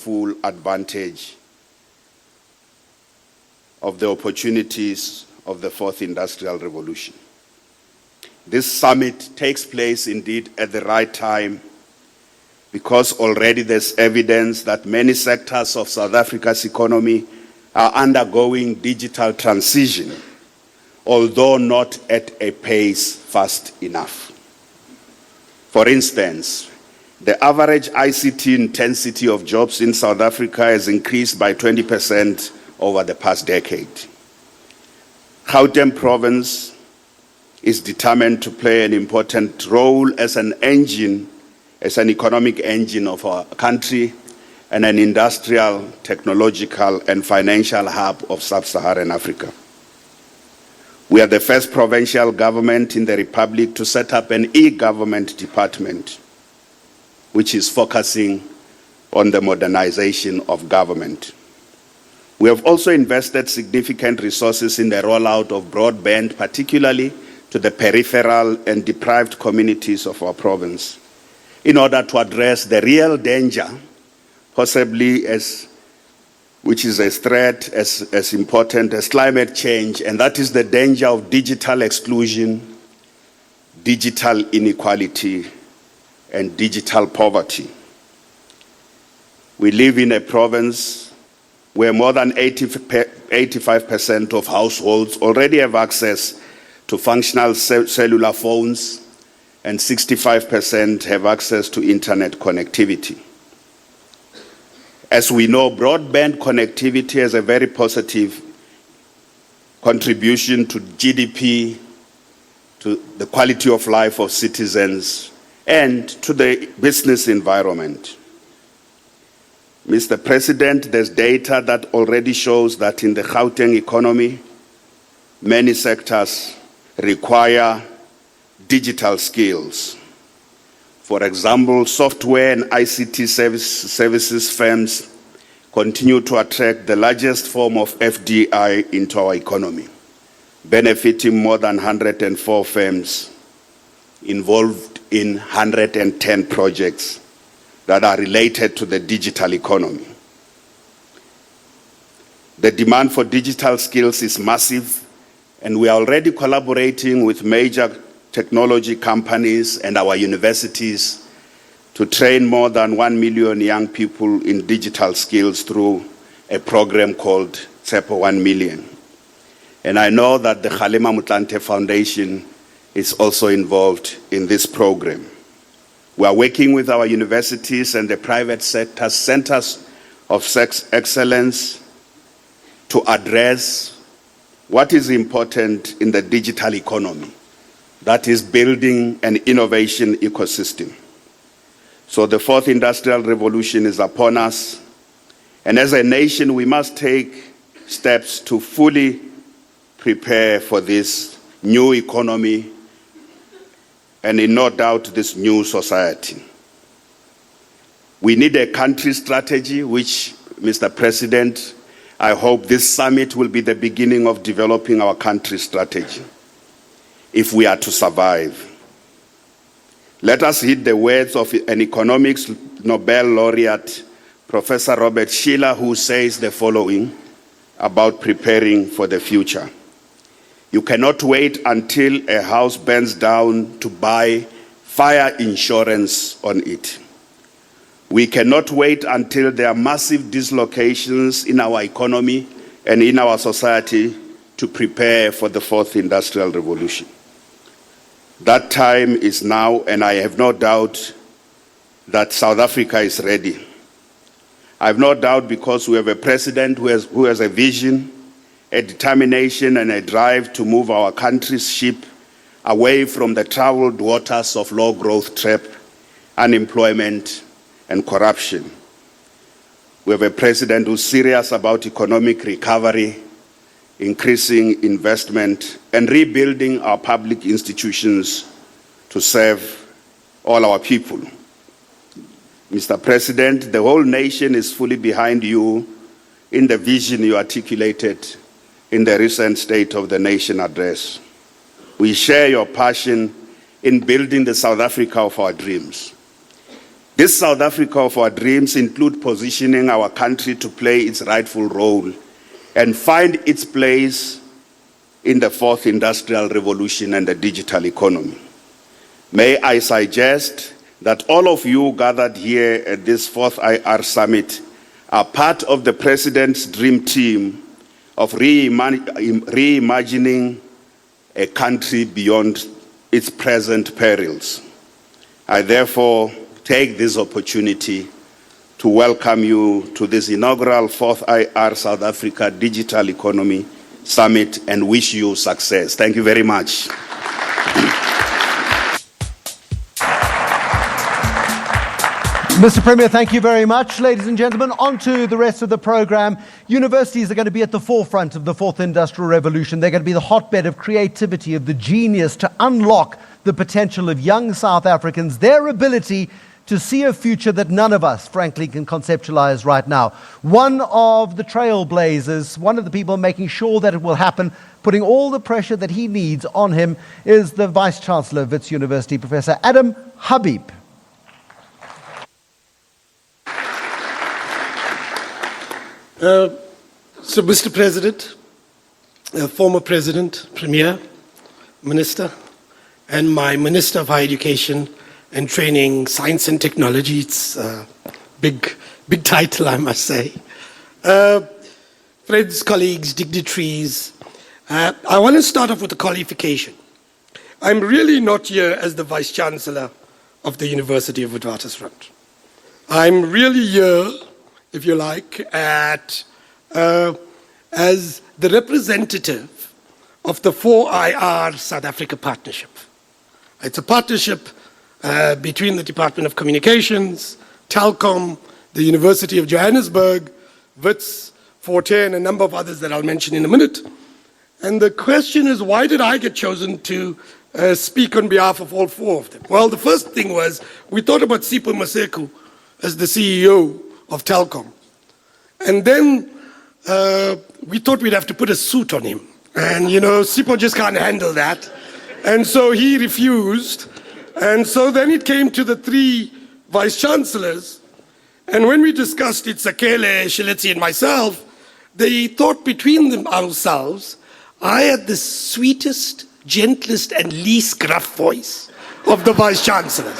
full advantage of the opportunities of the fourth industrial revolution. This summit takes place indeed at the right time because already there's evidence that many sectors of South Africa's economy are undergoing digital transition, although not at a pace fast enough. For instance, the average ICT intensity of jobs in South Africa has increased by 20% over the past decade. Gauteng province is determined to play an important role as an engine, as an economic engine of our country and an industrial, technological, and financial hub of sub-Saharan Africa. We are the first provincial government in the Republic to set up an e-government department, which is focusing on the modernization of government. We have also invested significant resources in the rollout of broadband, particularly to the peripheral and deprived communities of our province, in order to address the real danger, possibly which is a threat as important as climate change, and that is the danger of digital exclusion, digital inequality, and digital poverty. We live in a province where more than 85% of households already have access to functional cellular phones, and 65% have access to internet connectivity. As we know, broadband connectivity has a very positive contribution to GDP, to the quality of life of citizens, and to the business environment. Mr. President, there's data that already shows that in the Gauteng economy, many sectors require digital skills. For example, software and ICT services firms continue to attract the largest form of FDI into our economy, benefiting more than 104 firms involved in 110 projects that are related to the digital economy. The demand for digital skills is massive, and we are already collaborating with major technology companies and our universities to train more than 1 million young people in digital skills through a program called Tsepo 1 Million. And I know that the Kgalema Motlanthe Foundation is also involved in this program. We are working with our universities and the private sector centers of excellence to address what is important in the digital economy, that is building an innovation ecosystem. So the fourth industrial revolution is upon us, and as a nation we must take steps to fully prepare for this new economy and in no doubt this new society. We need a country strategy, which, Mr. President, I hope this summit will be the beginning of developing our country strategy if we are to survive. Let us heed the words of an economics Nobel laureate, Professor Robert Shiller, who says the following about preparing for the future. You cannot wait until a house burns down to buy fire insurance on it. We cannot wait until there are massive dislocations in our economy and in our society to prepare for the fourth industrial revolution. That time is now, and I have no doubt that South Africa is ready. I have no doubt because we have a president who has a vision, a determination, and a drive to move our country's ship away from the troubled waters of low growth trap, unemployment, and corruption. We have a president who's serious about economic recovery, increasing investment, and rebuilding our public institutions to serve all our people. Mr. President, the whole nation is fully behind you in the vision you articulated in the recent State of the Nation address. We share your passion in building the South Africa of our dreams. This South Africa of our dreams include positioning our country to play its rightful role and find its place in the fourth industrial revolution and the digital economy. May I suggest that all of you gathered here at this fourth IR summit are part of the President's dream team of reimagining a country beyond its present perils. I therefore take this opportunity to welcome you to this inaugural fourth IR South Africa Digital Economy Summit and wish you success. Thank you very much. Mr. Premier, thank you very much. Ladies and gentlemen, on to the rest of the program. Universities are going to be at the forefront of the fourth industrial revolution. They're going to be the hotbed of creativity, of the genius to unlock the potential of young South Africans, their ability to see a future that none of us, frankly, can conceptualize right now. One of the trailblazers, one of the people making sure that it will happen, putting all the pressure that he needs on him, is the Vice-Chancellor of Wits University, Professor Adam Habib. So, Mr. President, former President, Premier, Minister, and my Minister of Higher Education and Training, Science and Technology, it's a big title, I must say. Friends, colleagues, dignitaries, I want to start off with a qualification. I'm really not here as the Vice-Chancellor of the University of Witwatersrand. I'm really here, if you like, as the representative of the 4IR South Africa Partnership. It's a partnership between the Department of Communications, Telkom, the University of Johannesburg, Wits, Forte, and a number of others that I'll mention in a minute. And the question is, why did I get chosen to speak on behalf of all four of them? Well, the first thing was, we thought about Sipho Maseku as the CEO of Telkom. And then we thought we'd have to put a suit on him. And, you know, Sipho just can't handle that. And so he refused. And so then it came to the three vice-chancellors. And when we discussed it, Sakele, Shiletsi, and myself, they thought between ourselves, I had the sweetest, gentlest, and least gruff voice of the vice-chancellors.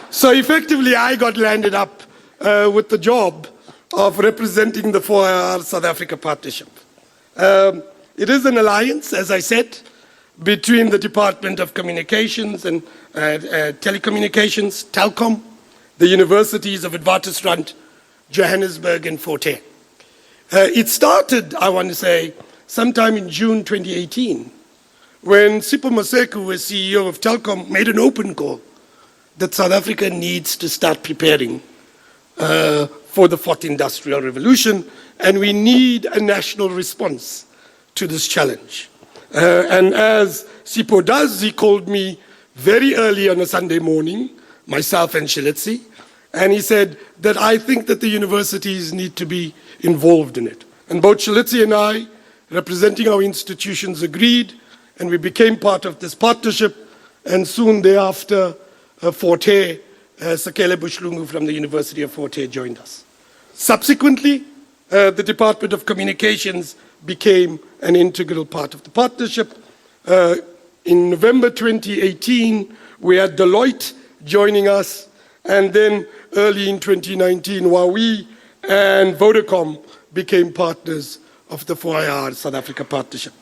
So effectively, I got landed up with the job of representing the 4IR South Africa Partnership. It is an alliance, as I said, between the Department of Communications and Telecommunications, Telkom, the universities of Witwatersrand, Johannesburg, and Forte. It started, I want to say, sometime in June 2018, when Sipho Maseku, as CEO of Telkom, made an open call that South Africa needs to start preparing for the fourth industrial revolution, and we need a national response to this challenge. And as Sipho does, he called me very early on a Sunday morning, myself and Shiletsi, and he said that I think that the universities need to be involved in it. And both Shiletsi and I, representing our institutions, agreed, and we became part of this partnership, and soon thereafter, Forte, Sakele Bushlungu from the University of Forte joined us. Subsequently, the Department of Communications became an integral part of the partnership. In November 2018, we had Deloitte joining us, and then early in 2019, Huawei and Vodacom became partners of the 4IR South Africa Partnership.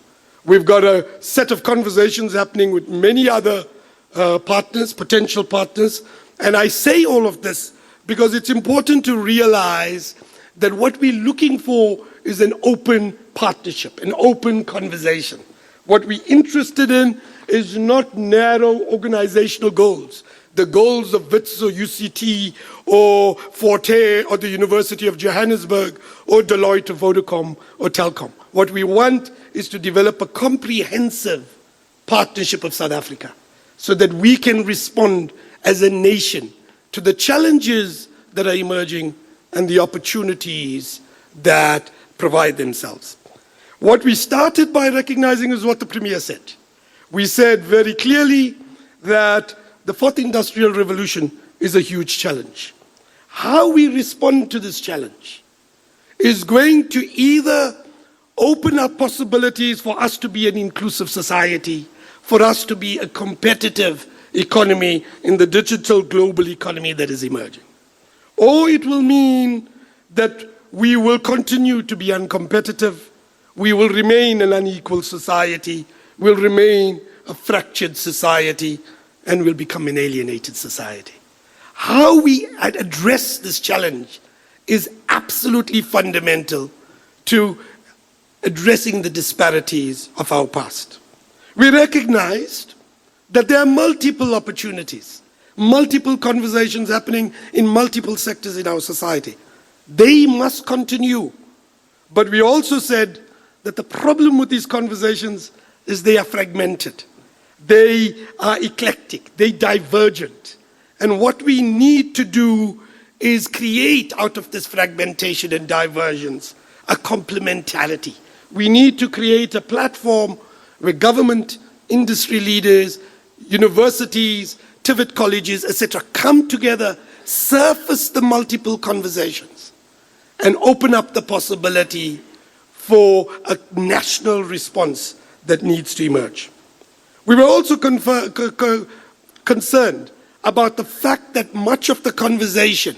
We've got a set of conversations happening with many other partners, potential partners, and I say all of this because it's important to realize that what we're looking for is an open partnership, an open conversation. What we're interested in is not narrow organizational goals, the goals of WITS or UCT or Forte or the University of Johannesburg or Deloitte or Vodacom or Telkom. What we want is to develop a comprehensive partnership of South Africa so that we can respond as a nation to the challenges that are emerging and the opportunities that provide themselves. What we started by recognizing is what the Premier said. We said very clearly that the fourth industrial revolution is a huge challenge. How we respond to this challenge is going to either open up possibilities for us to be an inclusive society, for us to be a competitive economy in the digital global economy that is emerging. Or it will mean that we will continue to be uncompetitive, we will remain an unequal society, will remain a fractured society, and will become an alienated society. How we address this challenge is absolutely fundamental to addressing the disparities of our past. We recognized that there are multiple opportunities, multiple conversations happening in multiple sectors in our society. They must continue. But we also said that the problem with these conversations is they are fragmented. They are eclectic, they divergent. And what we need to do is create out of this fragmentation and divergence a complementarity. We need to create a platform where government, industry leaders, universities, TVET colleges, etc., come together, surface the multiple conversations, and open up the possibility for a national response that needs to emerge. We were also concerned about the fact that much of the conversation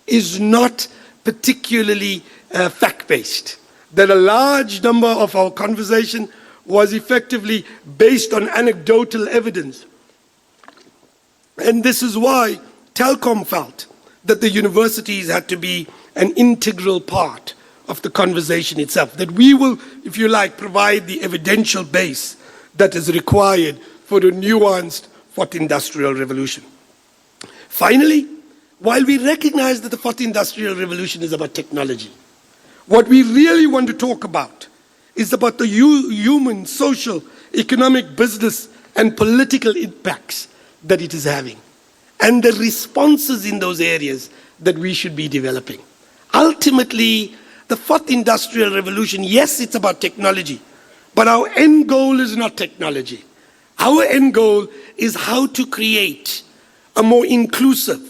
is not particularly fact-based, that a large number of our conversation was effectively based on anecdotal evidence. And this is why Telkom felt that the universities had to be an integral part of the conversation itself, that we will, if you like, provide the evidential base that is required for the nuanced fourth industrial revolution. Finally, while we recognize that the fourth industrial revolution is about technology, what we really want to talk about is about the human, social, economic, business, and political impacts that it is having, and the responses in those areas that we should be developing. Ultimately, the fourth industrial revolution, yes, it's about technology, but our end goal is not technology. Our end goal is how to create a more inclusive,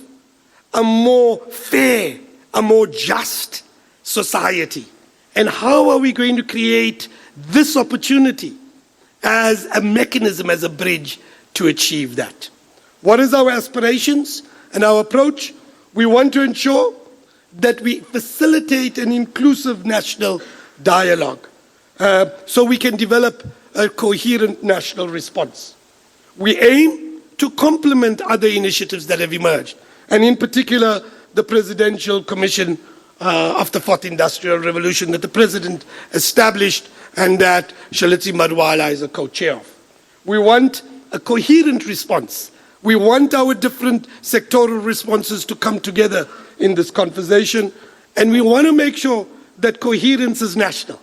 a more fair, a more just society. And how are we going to create this opportunity as a mechanism, as a bridge to achieve that? What is our aspirations and our approach? We want to ensure that we facilitate an inclusive national dialogue so we can develop a coherent national response. We aim to complement other initiatives that have emerged, and in particular, the Presidential Commission of the Fourth Industrial Revolution that the President established and that Shalitsi Madwala is a co-chair of. We want a coherent response. We want our different sectoral responses to come together in this conversation, and we want to make sure that coherence is national.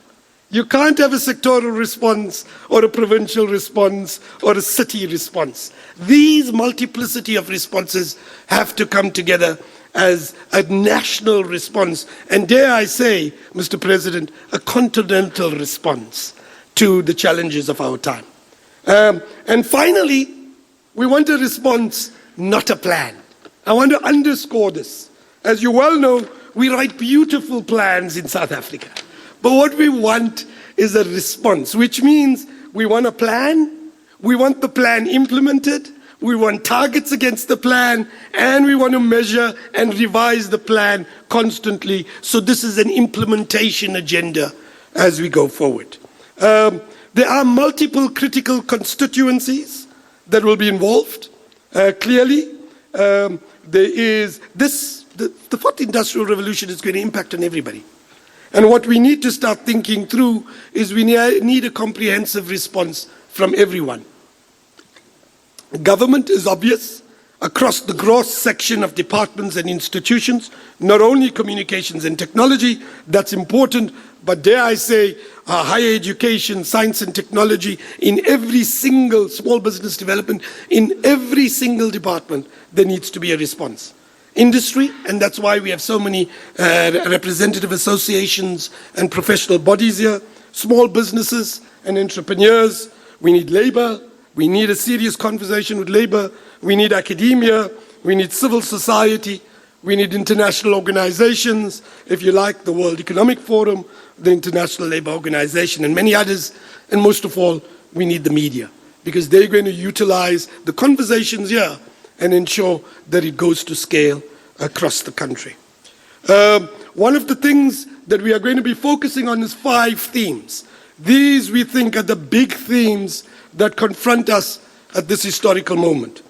You can't have a sectoral response or a provincial response or a city response. These multiplicity of responses have to come together as a national response, and dare I say, Mr. President, a continental response to the challenges of our time. And finally, we want a response, not a plan. I want to underscore this. As you well know, we write beautiful plans in South Africa. But what we want is a response, which means we want a plan, we want the plan implemented, we want targets against the plan, and we want to measure and revise the plan constantly. So this is an implementation agenda as we go forward. There are multiple critical constituencies that will be involved. Clearly, there is this, the fourth industrial revolution is going to impact on everybody. And what we need to start thinking through is we need a comprehensive response from everyone. Government is obvious across the gross section of departments and institutions, not only communications and technology, that's important, but dare I say, higher education, science and technology, in every single small business development, in every single department, there needs to be a response. Industry, and that's why we have so many representative associations and professional bodies here, small businesses and entrepreneurs. We need labor. We need a serious conversation with labor. We need academia. we need civil society, we need international organizations, if you like, the World Economic Forum, the International Labour Organization, and many others. And most of all, we need the media, because they're going to utilize the conversations here and ensure that it goes to scale across the country. One of the things that we are going to be focusing on is 5 themes. These, we think, are the big themes that confront us at this historical moment.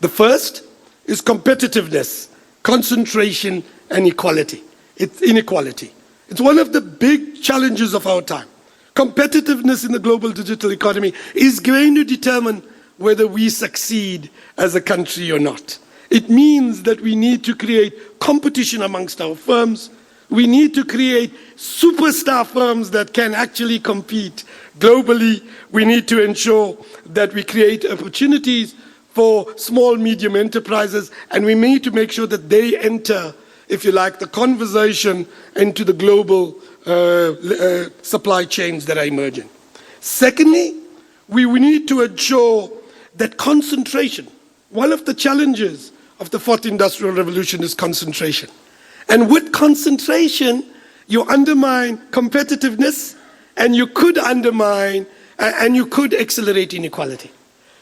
The first is competitiveness, concentration, and equality. It's inequality. It's one of the big challenges of our time. Competitiveness in the global digital economy is going to determine whether we succeed as a country or not. It means that we need to create competition amongst our firms. We need to create superstar firms that can actually compete globally. We need to ensure that we create opportunities for small, medium enterprises, and we need to make sure that they enter, if you like, the conversation into the global supply chains that are emerging. Secondly, we need to ensure that concentration, one of the challenges of the 4th Industrial Revolution is concentration. And with concentration, you undermine competitiveness, and you could undermine and you could accelerate inequality.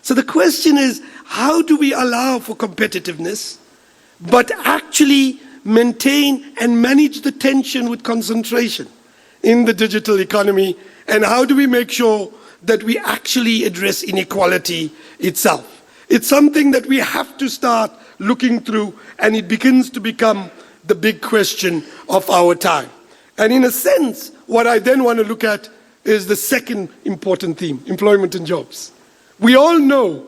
So the question is, how do we allow for competitiveness, but actually maintain and manage the tension with concentration in the digital economy? And how do we make sure that we actually address inequality itself? It's something that we have to start looking through, and it begins to become the big question of our time. And in a sense, what I then want to look at is the second important theme, employment and jobs. We all know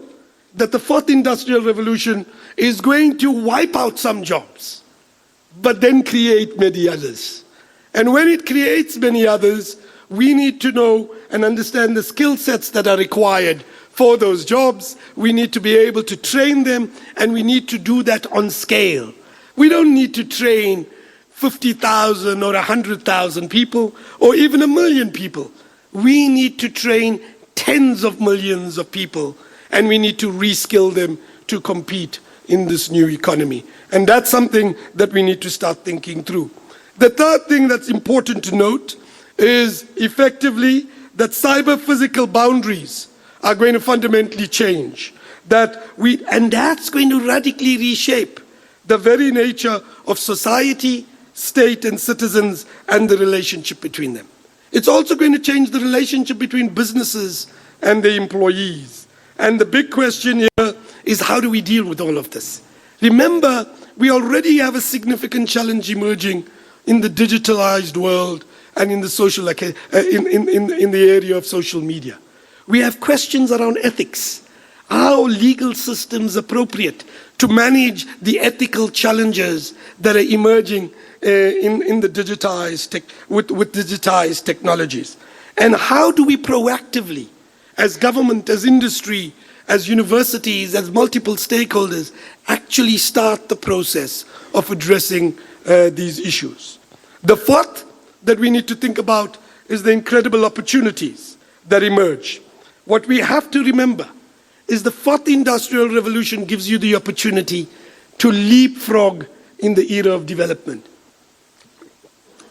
that the 4th Industrial Revolution is going to wipe out some jobs, but then create many others. And when it creates many others, we need to know and understand the skill sets that are required for those jobs. We need to be able to train them, and we need to do that on scale. We don't need to train 50,000 or 100,000 people or even 1 million people. We need to train tens of millions of people, and we need to reskill them to compete in this new economy. And that's something that we need to start thinking through. The third thing that's important to note is effectively that cyber-physical boundaries are going to fundamentally change. And that's going to radically reshape the very nature of society, state, and citizens, and the relationship between them. It's also going to change the relationship between businesses and the employees. And the big question here is, how do we deal with all of this? Remember, we already have a significant challenge emerging in the digitalized world and in the social, in the area of social media. We have questions around ethics. Are legal systems appropriate to manage the ethical challenges that are emerging in the digitized with digitized technologies? And how do we proactively, as government, as industry, as universities, as multiple stakeholders, actually start the process of addressing these issues? The fourth that we need to think about is the incredible opportunities that emerge. What we have to remember is the 4th Industrial Revolution gives you the opportunity to leapfrog in the era of development.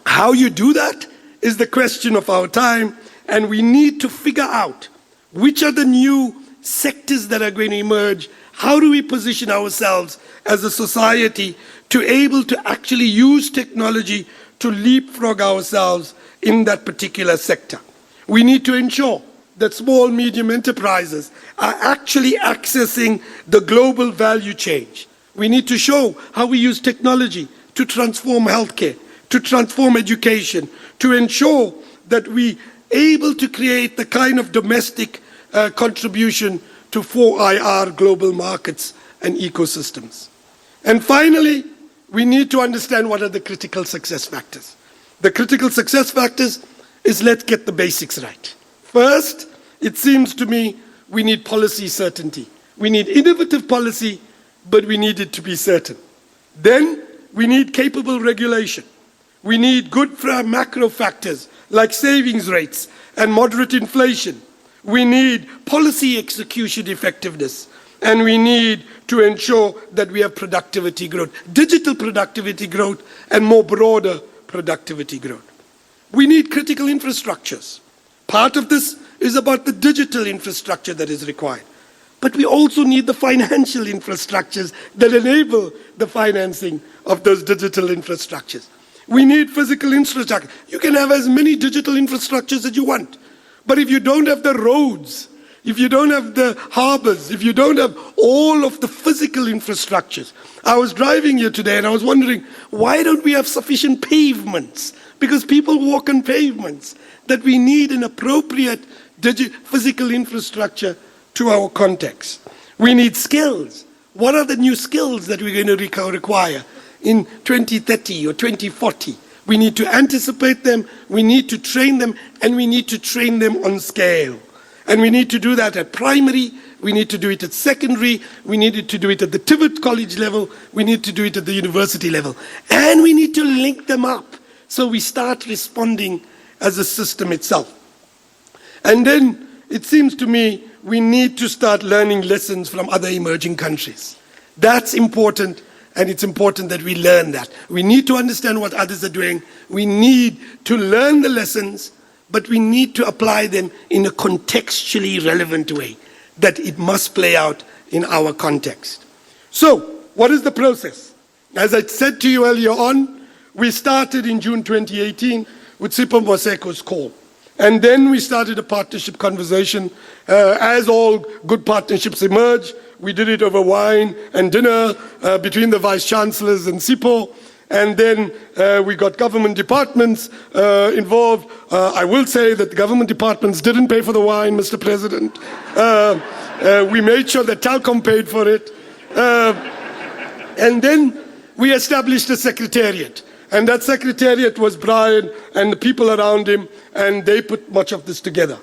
How you do that is the question of our time, and we need to figure out which are the new sectors that are going to emerge. How do we position ourselves as a society to able to actually use technology to leapfrog ourselves in that particular sector? We need to ensure that small, medium enterprises are actually accessing the global value chain. We need to show how we use technology to transform healthcare, to transform education, to ensure that we able to create the kind of domestic contribution to 4IR global markets and ecosystems. And finally, we need to understand what are the critical success factors. The critical success factors is, let's get the basics right. First, it seems to me we need policy certainty. We need innovative policy, but we need it to be certain. Then we need capable regulation. We need good macro factors like savings rates and moderate inflation. We need policy execution effectiveness. and we need to ensure that we have productivity growth, digital productivity growth, and more broader productivity growth. We need critical infrastructures. Part of this is about the digital infrastructure that is required. But we also need the financial infrastructures that enable the financing of those digital infrastructures. We need physical infrastructure. You can have as many digital infrastructures as you want. But if you don't have the roads, if you don't have the harbors, if you don't have all of the physical infrastructures. I was driving here today and I was wondering, why don't we have sufficient pavements? Because people walk on pavements. That we need an appropriate physical infrastructure to our context. We need skills. What are the new skills that we're going to require in 2030 or 2040? We need to anticipate them, we need to train them, and we need to train them on scale. And we need to do that at primary, we need to do it at secondary, we need to do it at the Tibbet College level, we need to do it at the university level. And we need to link them up so we start responding as a system itself. And then it seems to me we need to start learning lessons from other emerging countries. That's important, and it's important that we learn that. We need to understand what others are doing. We need to learn the lessons, but we need to apply them in a contextually relevant way, that it must play out in our context. So, what is the process? As I said to you earlier on, we started in June 2018 with Sipho Moseko's call. And then we started a partnership conversation. As all good partnerships emerge, we did it over wine and dinner between the vice-chancellors and Sipho. And then we got government departments involved. I will say that the government departments didn't pay for the wine, Mr. President. We made sure that Telkom paid for it. And then we established a secretariat. And that secretariat was Brian and the people around him, and they put much of this together.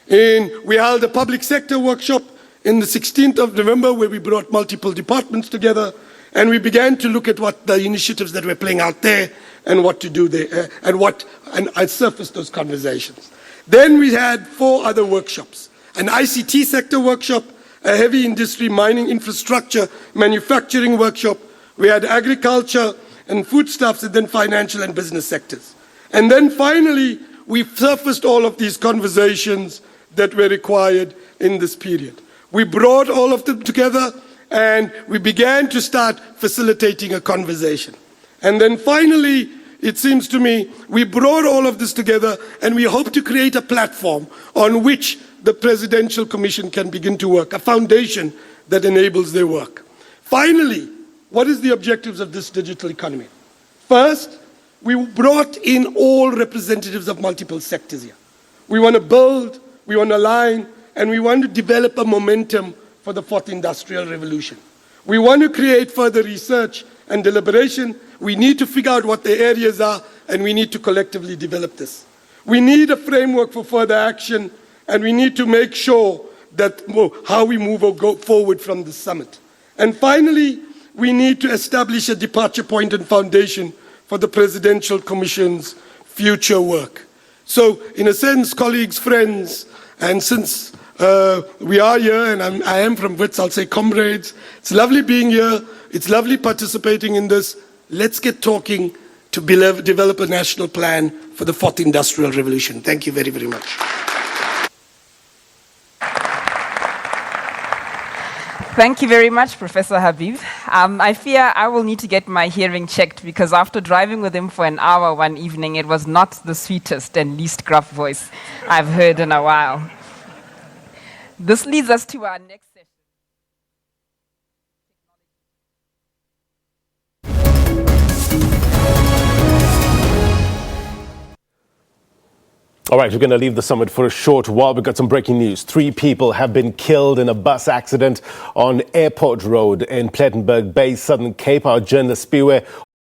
We held a public sector workshop in the 16th of November where we brought multiple departments together, and we began to look at what the initiatives that were playing out there and what to do there, and I surfaced those conversations. Then we had 4 other workshops: an ICT sector workshop, a heavy industry mining infrastructure manufacturing workshop. We had agriculture and foodstuffs, and then financial and business sectors. And then finally, we surfaced all of these conversations that were required in this period. We brought all of them together, and we began to start facilitating a conversation. And then finally, it seems to me, we brought all of this together, and we hope to create a platform on which the Presidential Commission can begin to work, a foundation that enables their work. Finally, what is the objectives of this digital economy? First, we brought in all representatives of multiple sectors here. We want to build, we want to align, and we want to develop a momentum for the 4th Industrial Revolution. We want to create further research and deliberation. We need to figure out what the areas are, and we need to collectively develop this. We need a framework for further action, and we need to make sure that how we move or go forward from this summit. And finally, we need to establish a departure point and foundation for the Presidential Commission's future work. So, in a sense, colleagues, friends, and since we are here, and I am from WITS, I'll say comrades, it's lovely being here, it's lovely participating in this. Let's get talking to develop a national plan for the 4th Industrial Revolution. Thank you very, very much. Thank you very much, Professor Habib. I fear I will need to get my hearing checked, because after driving with him for an hour one evening, it was not the sweetest and least gruff voice I've heard in a while. This leads us to our next session. All right, we're going to leave the summit for a short while. We've got some breaking news. 3 people have been killed in a bus accident on Airport Road in Plettenberg Bay, Southern Cape. Our journalist Spiwe